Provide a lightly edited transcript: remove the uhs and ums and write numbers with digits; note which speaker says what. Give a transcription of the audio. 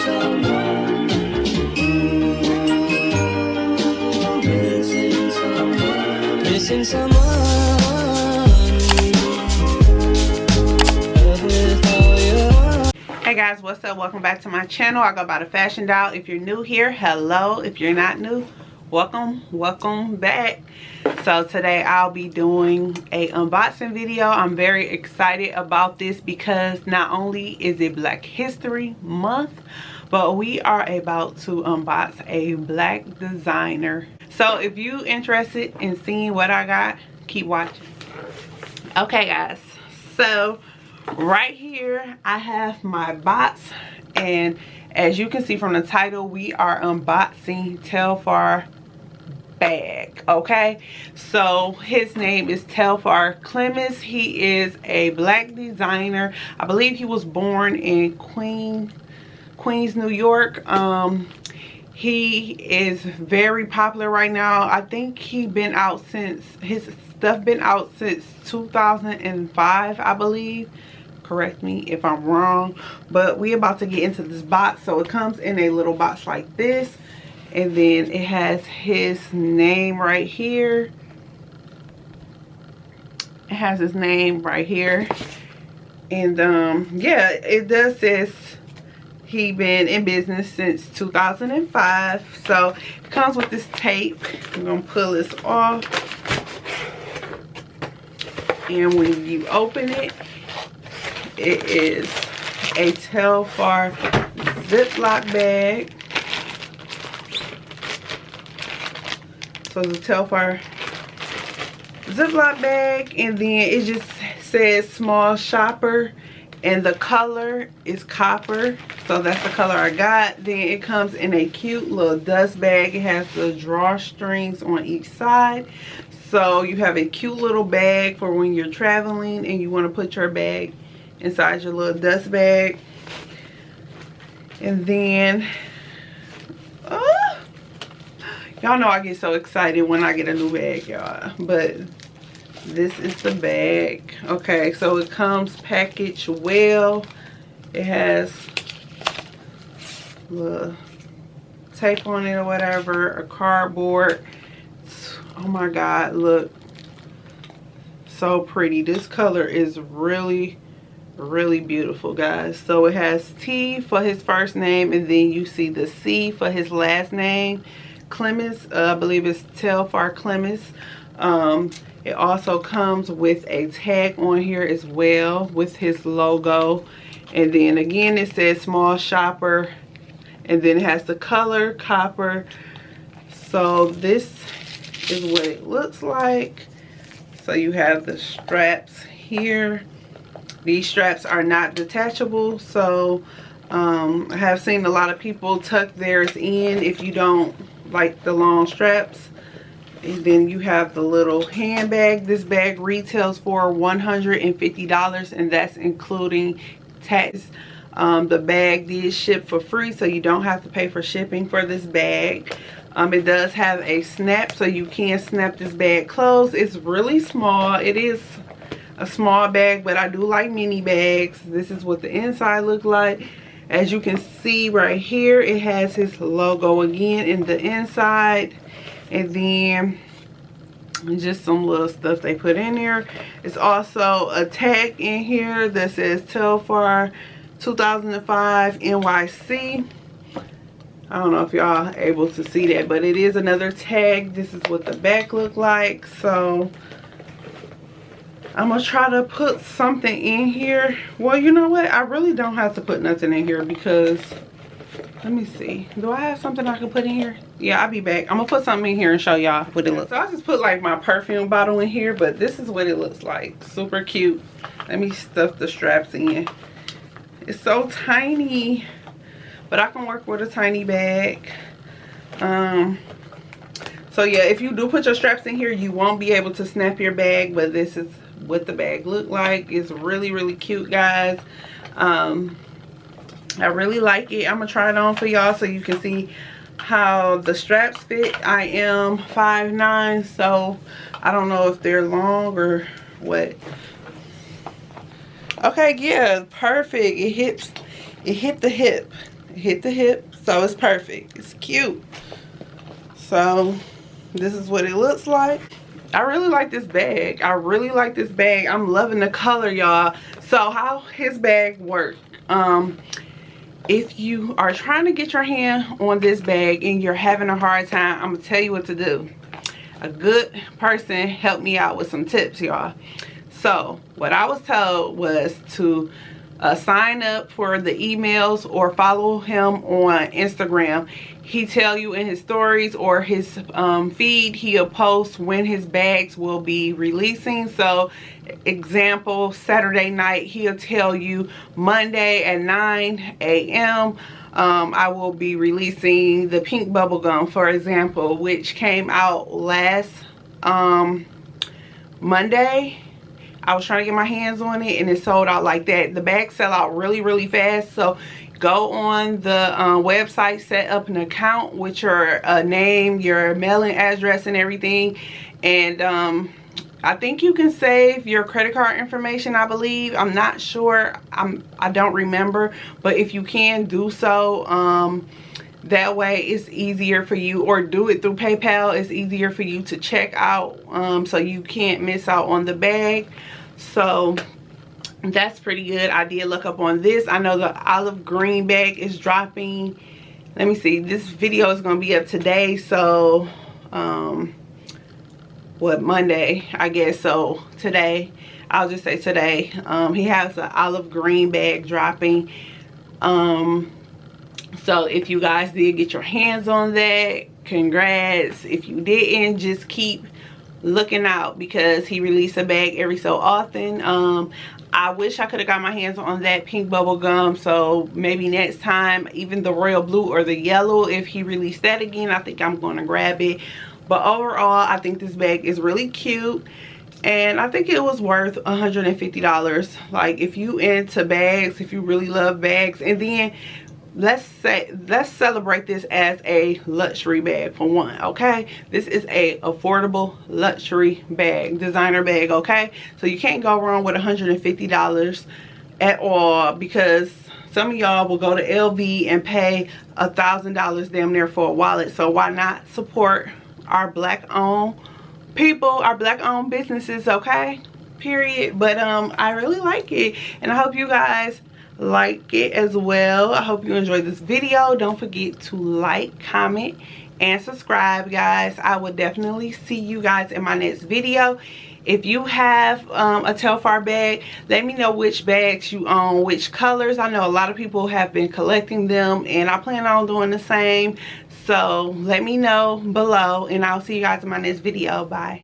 Speaker 1: someone. Missing someone. Missing someone.
Speaker 2: Hey guys, what's up? Welcome back to my channel. I go by the Fashion Doll. If you're new here, hello. If you're not new, welcome back. So today I'll be doing a unboxing video. I'm very excited about this because not only is it Black History Month, but we are about to unbox a black designer. So if you interested in seeing what I got, keep watching. Okay guys, so right here I have my box, and as you can see from the title, we are unboxing Telfar Bag. Okay, so his name is Telfar Clemens. He is a black designer. I believe he was born in Queens, New York. He is very popular right now. I think his stuff been out since 2005, I believe. Correct me if I'm wrong, but we about to get into this box. So it comes in a little box like this, and then it has his name right here. It has his name right here, and yeah, it does says he been in business since 2005. So it comes with this tape. I'm gonna pull this off, and when you open it, it is a Telfar Ziploc bag. So it's a Telfar Ziploc bag, and then it just says small shopper, and the color is copper. So that's the color I got. Then it comes in a cute little dust bag. It has the drawstrings on each side. So you have a cute little bag for when you're traveling and you want to put your bag inside your little dust bag. And then y'all know I get so excited when I get a new bag, y'all, but this is the bag. Okay, so it comes packaged well. It has the tape on it or whatever, a cardboard. Oh my god, look, so pretty. This color is really beautiful, guys. So it has T for his first name, and then you see the C for his last name, Clemens. I believe it's Telfar Clemens. It also comes with a tag on here as well with his logo, and then again it says small shopper, and then it has the color copper. So this is what it looks like. So you have the straps here. These straps are not detachable, so I have seen a lot of people tuck theirs in if you don't like the long straps. And then you have the little handbag. This bag retails for $150, and that's including tax. The bag did ship for free, so you don't have to pay for shipping for this bag. It does have a snap, so you can snap this bag closed. It's really small. It is a small bag, but I do like mini bags. This is what the inside look like. As you can see right here, it has his logo again in the inside, and then just some little stuff they put in there. It's also a tag in here that says Telfar 2005 NYC. I don't know if y'all are able to see that, but it is another tag. This is what the back look like. So I'm gonna try to put something in here. Well, you know what, I really don't have to put nothing in here because, let me see, do I have something I can put in here? Yeah, I'll be back. I'm gonna put something in here and show y'all what it looks like. So I just put like my perfume bottle in here, but this is what it looks like. Super cute. Let me stuff the straps in. It's so tiny, but I can work with a tiny bag. So yeah, if you do put your straps in here, you won't be able to snap your bag, but this is what the bag look like. It's really cute, guys. I really like it. I'm gonna try it on for y'all so you can see how the straps fit. I am 5'9", so I don't know if they're long or what. Okay, yeah, perfect. It hit the hip. hit the hip, so it's perfect. It's cute. So this is what it looks like. I really like this bag. I really like this bag. I'm loving the color, y'all. So how his bag works. If you are trying to get your hand on this bag and you're having a hard time, I'm gonna tell you what to do. A good person helped me out with some tips, y'all. So what I was told was to sign up for the emails or follow him on Instagram. He tell you in his stories or his feed, he'll post when his bags will be releasing. So example, Saturday night, he'll tell you Monday at 9 a.m. I will be releasing the pink bubble gum, for example, which came out last Monday. I was trying to get my hands on it and it sold out like that. The bags sell out really, really fast. So go on the website, set up an account with your name, your mailing address and everything. And I think you can save your credit card information, I believe. I'm not sure. I don't remember. But if you can, do so. That way it's easier for you, or do it through PayPal. It's easier for you to check out so you can't miss out on the bag. So that's pretty good. I did look up on this. I know the olive green bag is dropping. Let me see. This video is going to be up today. So what, Monday, I guess. So today, I'll just say today, he has an olive green bag dropping. So if you guys did get your hands on that, congrats. If you didn't, just keep looking out, because he released a bag every so often. I wish I could have got my hands on that pink bubble gum, so maybe next time, even the royal blue or the yellow, if he released that again, I think I'm going to grab it. But overall, I think this bag is really cute, and I think it was worth $150. Like, if you into bags, if you really love bags, and then let's celebrate this as a luxury bag for one, okay? This is a affordable luxury bag, designer bag, okay? So you can't go wrong with $150 at all, because some of y'all will go to LV and pay $1,000 damn near for a wallet. So why not support our black owned people, our black owned businesses, okay? Period. But I really like it, and I hope you guys like it as well. I hope you enjoyed this video. Don't forget to like, comment, and subscribe, guys. I will definitely see you guys in my next video. If you have a Telfar bag, let me know which bags you own, which colors. I know a lot of people have been collecting them, and I plan on doing the same. So let me know below, and I'll see you guys in my next video. Bye.